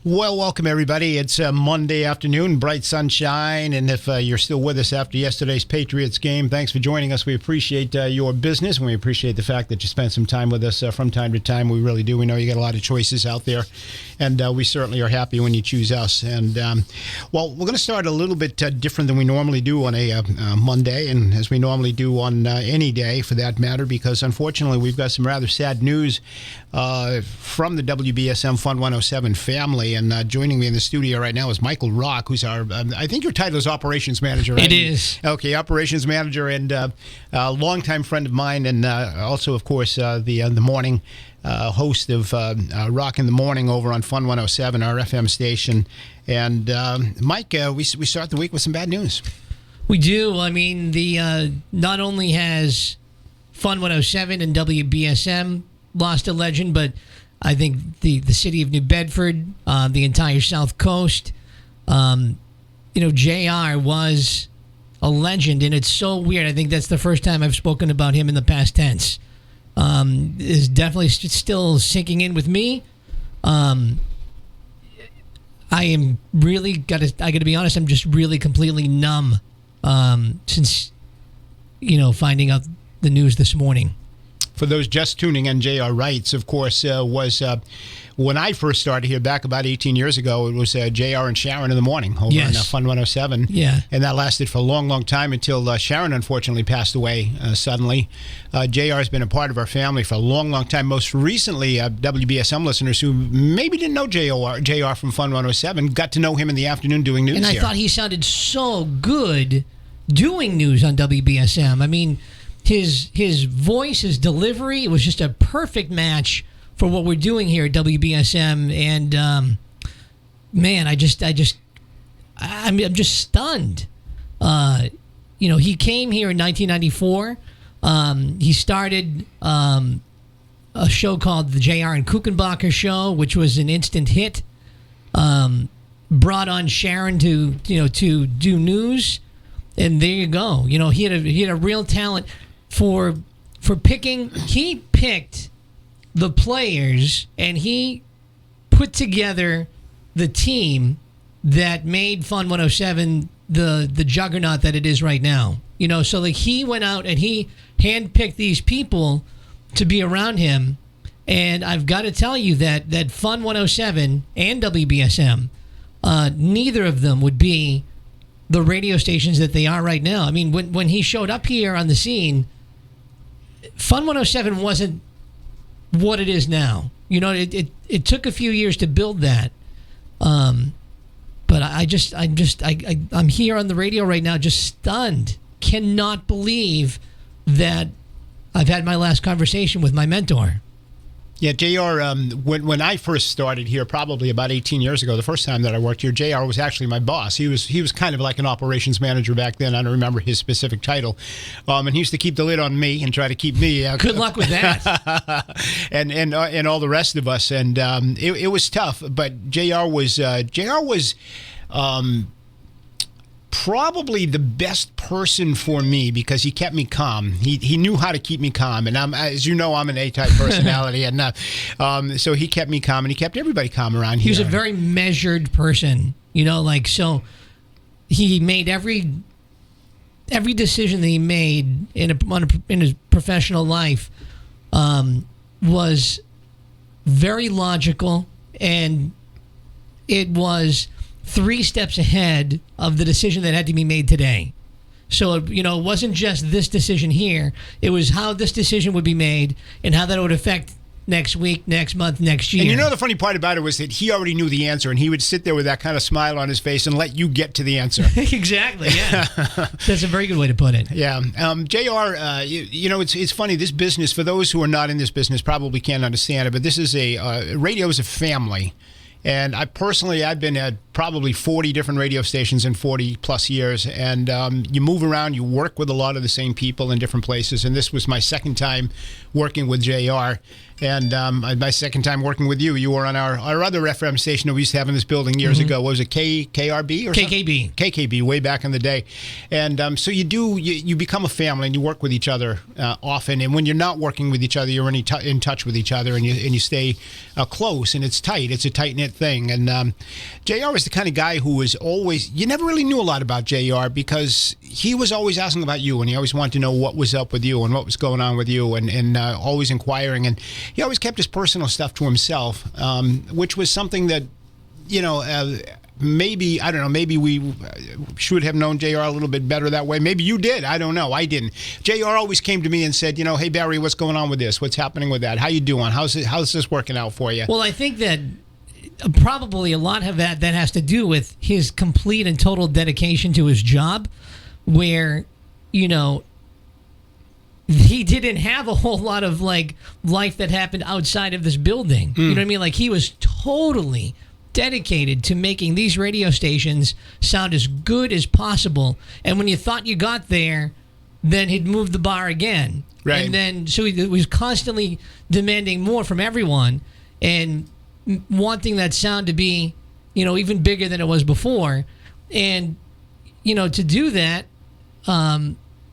Well, welcome, everybody. It's Monday afternoon, bright sunshine, and if you're still with us after yesterday's Patriots game, thanks for joining us. We appreciate your business, and we appreciate the fact that you spent some time with us from time to time. We really do. We know you got a lot of choices out there, and we certainly are happy when you choose us. And, well, we're going to start a little bit different than we normally do on a Monday, and as we normally do on any day, for that matter, because, unfortunately, we've got some rather sad news from the WBSM Fun 107 family. And joining me in the studio right now is Michael Rock, who's our, I think your title is Operations Manager, right? It is. Okay, Operations Manager, and a longtime friend of mine, and also, of course, the morning host of Rock in the Morning over on Fun 107, our FM station. And Mike, we start the week with some bad news. We do. I mean, the not only has Fun 107 and WBSM lost a legend, but I think the city of New Bedford, the entire South Coast, JR was a legend, and it's so weird. I think that's the first time I've spoken about him in the past tense. Is definitely still sinking in with me. I am really I got to be honest. I'm just really completely numb since finding out the news this morning. For those just tuning in, J.R. Reitz, of course, was when I first started here back about 18 years ago. It was J.R. and Sharon in the morning over on Fun 107. Yeah. And that lasted for a long, long time until Sharon unfortunately passed away suddenly. J.R. has been a part of our family for a long, long time. Most recently, WBSM listeners who maybe didn't know J.R. from Fun 107 got to know him in the afternoon doing news. And I thought he sounded so good doing news on WBSM. I mean, his voice, his delivery, it was just a perfect match for what we're doing here at WBSM. And man, I'm just stunned. He came here in 1994. He started a show called the J.R. and Kuchenbacher Show, which was an instant hit. Brought on Sharon to do news, and there you go. He had a real talent for picking. He picked the players, and he put together the team that made Fun 107 the juggernaut that it is right now. So like he went out and he handpicked these people to be around him, and I've got to tell you that Fun 107 and WBSM, neither of them would be the radio stations that they are right now. I mean, when he showed up here on the scene, Fun 107 wasn't what it is now. It took a few years to build that. But I'm here on the radio right now, just stunned. Cannot believe that I've had my last conversation with my mentor. Yeah, JR, when I first started here, probably about 18 years ago, the first time that I worked here, JR was actually my boss. He was kind of like an operations manager back then. I don't remember his specific title. And he used to keep the lid on me and try to keep me. Good luck with that. and all the rest of us. And it was tough. But JR was probably the best person for me because he kept me calm. He knew how to keep me calm, and as you know, I'm an A-type personality, and so he kept me calm, and he kept everybody calm around here. He was a very measured person, so he made every decision that he made in his professional life was very logical, and it was 3 steps ahead of the decision that had to be made today. So, it wasn't just this decision here. It was how this decision would be made and how that would affect next week, next month, next year. And the funny part about it was that he already knew the answer, and he would sit there with that kind of smile on his face and let you get to the answer. Exactly, yeah. That's a very good way to put it. Yeah. JR, it's funny. This business, for those who are not in this business, probably can't understand it, but this is radio is a family. And I've been probably 40 different radio stations in 40 plus years, and you move around, you work with a lot of the same people in different places, and this was my second time working with JR, and my second time working with you. You were on our other FM station that we used to have in this building years ago. What was it, KRB or KKB? Something? KKB, way back in the day. And so you become a family, and you work with each other often, and when you're not working with each other, you're in touch with each other, and you stay close, and it's tight. It's a tight-knit thing. And JR was the kind of guy who was always, you never really knew a lot about JR because he was always asking about you, and he always wanted to know what was up with you and what was going on with you, and always inquiring. And he always kept his personal stuff to himself, which was something that, maybe, I don't know, maybe we should have known JR a little bit better that way. Maybe you did. I don't know. I didn't. JR always came to me and said, hey, Barry, what's going on with this? What's happening with that? How you doing? How's this working out for you? Well, I think that probably a lot of that has to do with his complete and total dedication to his job, where, he didn't have a whole lot of life that happened outside of this building. You know what I mean? Like, he was totally dedicated to making these radio stations sound as good as possible. And when you thought you got there, then he'd move the bar again. Right. And then, so he was constantly demanding more from everyone and wanting that sound to be, even bigger than it was before. And, to do that,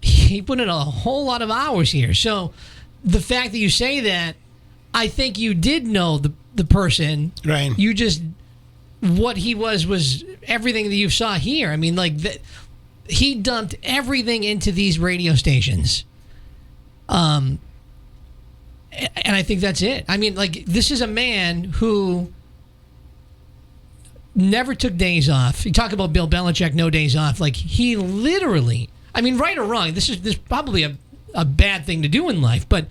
he put in a whole lot of hours here. So the fact that you say that, I think you did know the person. Right. You just, what he was everything that you saw here. I mean, he dumped everything into these radio stations. And I think that's it. I mean, this is a man who never took days off. You talk about Bill Belichick, no days off. He literally, I mean, right or wrong, this is probably a bad thing to do in life, but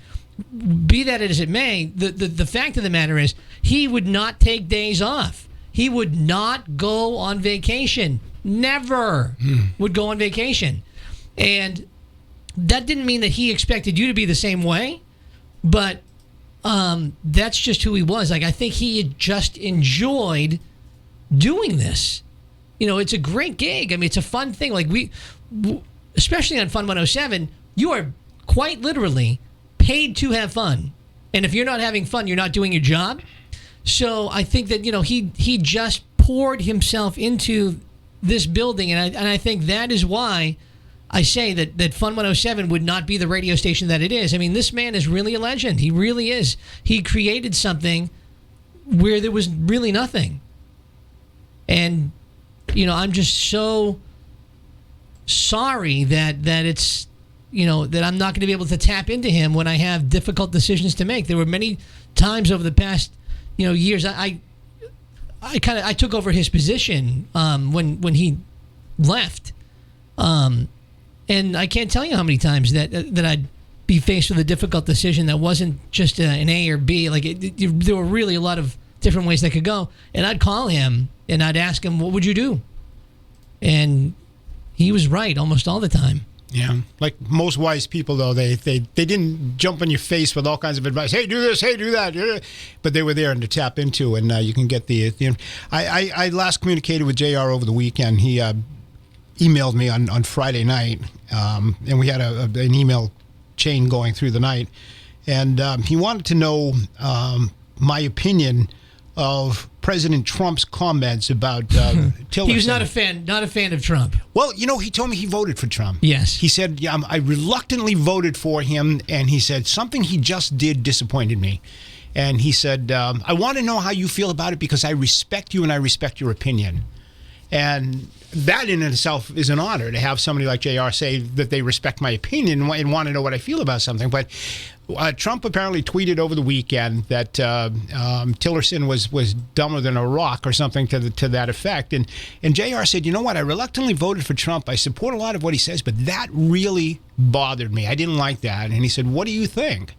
be that as it may, the fact of the matter is he would not take days off. He would not go on vacation. Never would go on vacation. And that didn't mean that he expected you to be the same way, but that's just who he was. I think he had just enjoyed doing this. It's a great gig. I mean, it's a fun thing. Especially on Fun 107, you are quite literally paid to have fun. And if you're not having fun, you're not doing your job. So I think that, he just poured himself into this building. And I think that is why I say that Fun 107 would not be the radio station that it is. I mean, this man is really a legend. He really is. He created something where there was really nothing. And, I'm just so sorry that it's, that I'm not going to be able to tap into him when I have difficult decisions to make. There were many times over the past, years, I took over his position when he left. And I can't tell you how many times that I'd be faced with a difficult decision that wasn't just an A or B. There were really a lot of different ways that could go. And I'd call him and I'd ask him, what would you do? And he was right almost all the time. Yeah. Like most wise people, though, they didn't jump in your face with all kinds of advice. Hey, do this. Hey, do that. But they were there to tap into, and you can get the. I last communicated with JR over the weekend. He emailed me on Friday night, and we had an email chain going through the night, and he wanted to know my opinion of President Trump's comments about Tillerson. He was not a fan of Trump. Well, he told me he voted for Trump. Yes. He said, yeah, I reluctantly voted for him, and he said, something he just did disappointed me. And he said, I want to know how you feel about it because I respect you and I respect your opinion. And that in itself is an honor to have somebody like JR say that they respect my opinion and want to know what I feel about something. But Trump apparently tweeted over the weekend that Tillerson was dumber than a rock or something to that effect. And JR said, you know what, I reluctantly voted for Trump. I support a lot of what he says, but that really bothered me. I didn't like that. And he said, what do you think?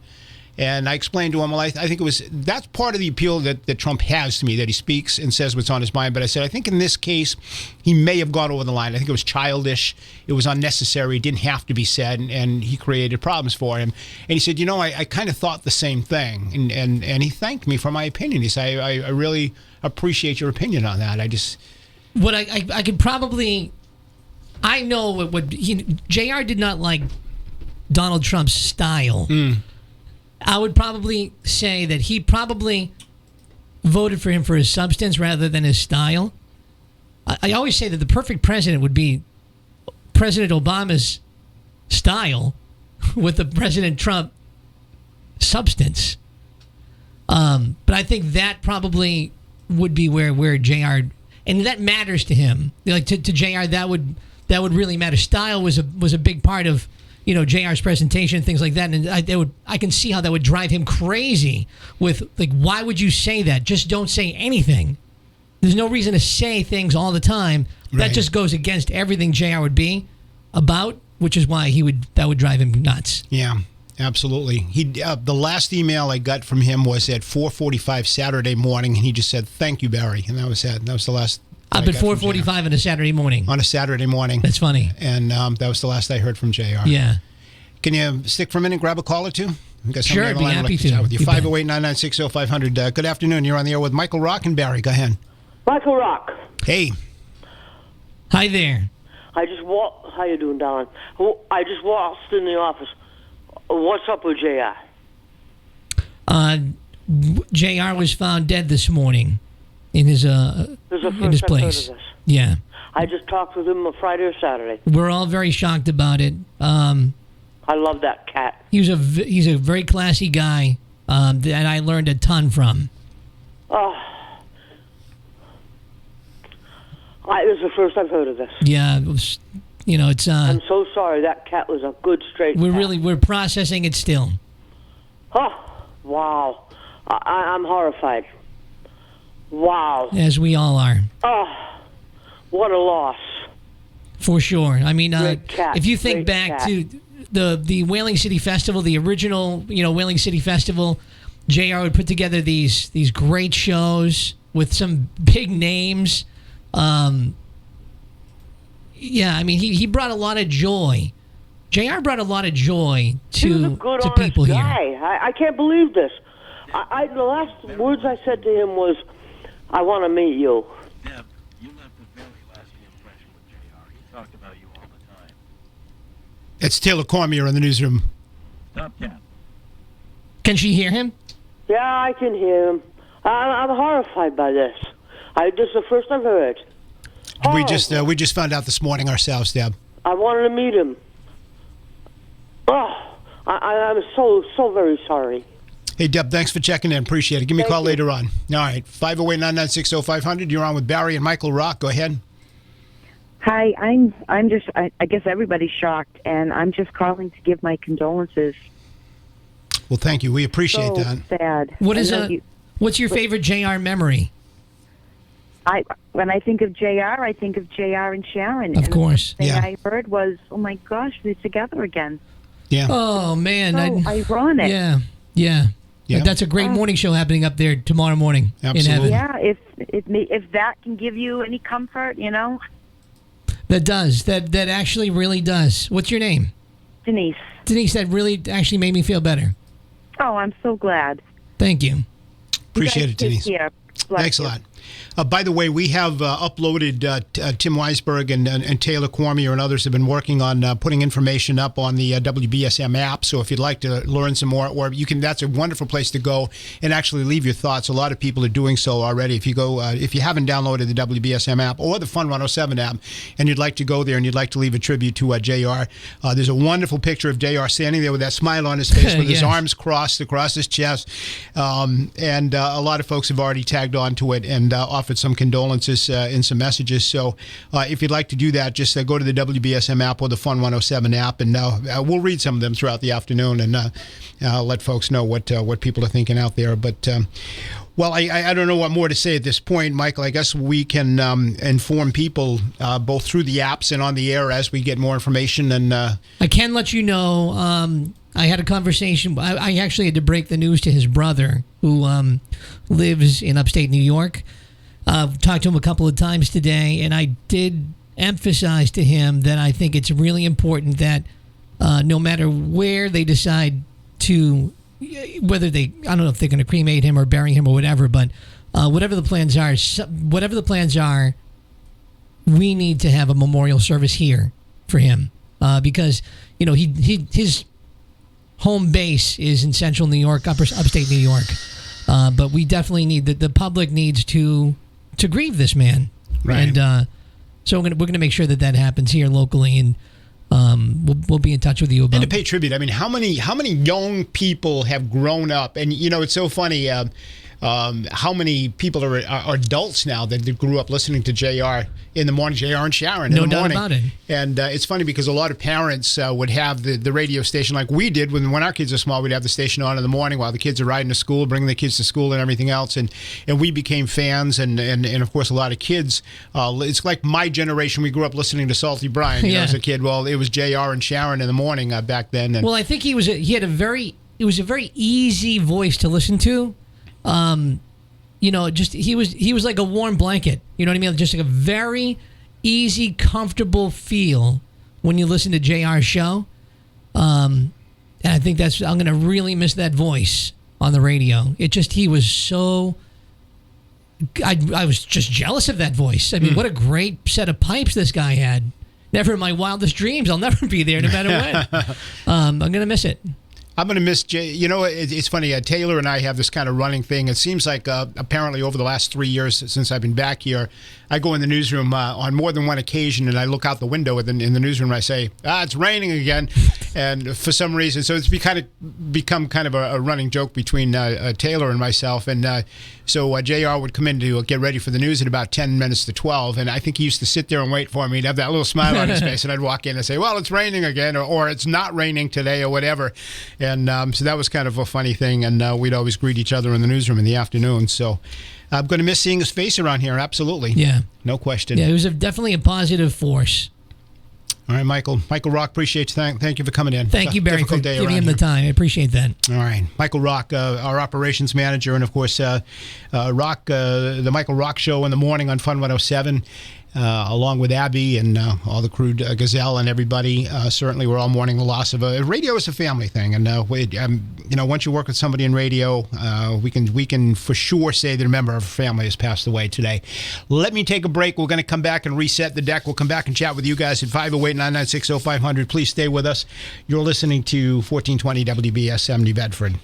And I explained to him, well, I think that's part of the appeal that Trump has to me, that he speaks and says what's on his mind. But I said, I think in this case, he may have gone over the line. I think it was childish. It was unnecessary. It didn't have to be said. And he created problems for him. And he said, I kind of thought the same thing. And he thanked me for my opinion. He said, I really appreciate your opinion on that. what I could probably, I know what JR did not like Donald Trump's style. I would probably say that he probably voted for him for his substance rather than his style. I always say that the perfect president would be President Obama's style with the President Trump substance. But I think that probably would be where JR, and that matters to him. Like to JR, that would really matter. Style was a big part of JR's presentation, things like that, and I can see how that would drive him crazy. With like, why would you say that? Just don't say anything. There's no reason to say things all the time. Right. That just goes against everything JR would be about, which is why that would drive him nuts. Yeah. Absolutely. The last email I got from him was at 4:45 Saturday morning, and he just said, "Thank you, Barry," and that was it. That was the last. Up at 4:45 on a Saturday morning. On a Saturday morning. That's funny. And that was the last I heard from JR. Yeah. Can you stick for a minute and grab a call or two? Sure, I'd be happy to. With you. 508-996-0500. Good afternoon. You're on the air with Michael Rock and Barry. Go ahead. Michael Rock. Hey. Hi there. How you doing, Don? I just walked in the office. What's up with JR? JR was found dead this morning in his place. Heard of this. Yeah. I just talked with him on Friday or Saturday. We're all very shocked about it. I love that cat. He's a very classy guy that I learned a ton from. This is the first I've heard of this. Yeah, it was, it's. I'm so sorry. That cat was a good straight cat. We're processing it still. Oh, wow. I'm horrified. Wow. As we all are. Oh, what a loss. For sure. I mean, cat, if you think back to the Whaling City Festival, the original, Whaling City Festival, JR would put together these great shows with some big names. Yeah, I mean, he brought a lot of joy. JR brought a lot of joy to people here. I can't believe this. The last words I said to him was, "I want to meet you." Deb, you left a very lasting impression with JR. He talked about you all the time. It's Taylor Cormier in the newsroom. Stop that. Can she hear him? Yeah, I can hear him. I'm horrified by this. This is the first I've heard. We just found out this morning ourselves, Deb. I wanted to meet him. Oh, I'm so very sorry. Hey, Deb, thanks for checking in. Appreciate it. Give me a call later on. All right, 508-996-0500. You're on with Barry and Michael Rock. Go ahead. Hi, I'm just, I guess everybody's shocked, and I'm just calling to give my condolences. Well, thank you. We appreciate that. Sad. What's your favorite JR memory? When I think of JR, I think of JR and Sharon. Of course. The thing I heard was, oh my gosh, they're together again. Yeah. Oh, man. So ironic. Yeah. That's a great morning show happening up there tomorrow morning. Absolutely. In heaven. Yeah, if that can give you any comfort, That does. That actually really does. What's your name? Denise. Denise, that really actually made me feel better. Oh, I'm so glad. Thank you. Appreciate it, Denise. Bless Thanks you. a lot. By the way, we have uploaded Tim Weisberg and Taylor Cormier and others have been working on putting information up on the WBSM app. So if you'd like to learn some more, or that's a wonderful place to go and actually leave your thoughts. A lot of people are doing so already. If you go, if you haven't downloaded the WBSM app or the Fun 107 app, and you'd like to go there and you'd like to leave a tribute to JR, there's a wonderful picture of JR standing there with that smile on his face, with his arms crossed across his chest, and a lot of folks have already tagged on to it and offered some condolences in some messages. So if you'd like to do that, just go to the WBSM app or the Fun 107 app, and we'll read some of them throughout the afternoon and let folks know what people are thinking out there. But well, I don't know what more to say at this point, Michael. I guess we can inform people both through the apps and on the air as we get more information. And I can let you know, I had a conversation. I actually had to break the news to his brother, who lives in upstate New York. Talked to him a couple of times today, and I did emphasize to him that I think it's really important that no matter where they decide to, I don't know if they're going to cremate him or bury him or whatever, but whatever the plans are, we need to have a memorial service here for him because his home base is in central New York, upstate New York. But we definitely need the public needs to grieve this man, right? And so we're gonna make sure that happens here locally, and we'll be in touch with you about. And to pay tribute, I mean, how many young people have grown up? And it's so funny. How many people are adults now that grew up listening to JR in the morning, JR and Sharon in the morning. No doubt about it. And it's funny because a lot of parents would have the radio station like we did when our kids are small. We'd have the station on in the morning while the kids are riding to school, bringing the kids to school and everything else. And we became fans. And of course, a lot of kids. It's like my generation. We grew up listening to Salty Brian as a kid. Well, it was JR and Sharon in the morning back then. And, well, I think it was a very easy voice to listen to. Just he was like a warm blanket. You know what I mean? Just like a very easy, comfortable feel when you listen to JR's show. And I think I'm going to really miss that voice on the radio. He was so. I was just jealous of that voice. I mean, what a great set of pipes this guy had. Never in my wildest dreams. I'll never be there, no matter what. I'm going to miss it. I'm going to miss Jay. It's funny. Taylor and I have this kind of running thing. It seems like apparently over the last 3 years since I've been back here, I go in the newsroom on more than one occasion, and I look out the window in the newsroom and I say, it's raining again. And for some reason, so it's become kind of a running joke between Taylor and myself. And so JR would come in to get ready for the news at about 10 minutes to 12. And I think he used to sit there and wait for me. He'd have that little smile on his face. And I'd walk in and say, well, it's raining again, or it's not raining today, or whatever. And so that was kind of a funny thing. And we'd always greet each other in the newsroom in the afternoon. So I'm going to miss seeing his face around here. Absolutely. Yeah. No question. Yeah, it was definitely a positive force. All right, Michael Rock, appreciate you. Thank you for coming in. Thank you, Barry, for giving him the time. I appreciate that. All right. Michael Rock, our operations manager, and, of course, Rock, the Michael Rock Show in the morning on Fun 107, along with Abby and all the crew, Gazelle and everybody. Certainly, we're all mourning the loss of radio is a family thing. And, once you work with somebody in radio, we can for sure say that a member of our family has passed away today. Let me take a break. We're going to come back and reset the deck. We'll come back and chat with you guys at 508-996-0500. Please stay with us. You're listening to 1420 WBSM New Bedford.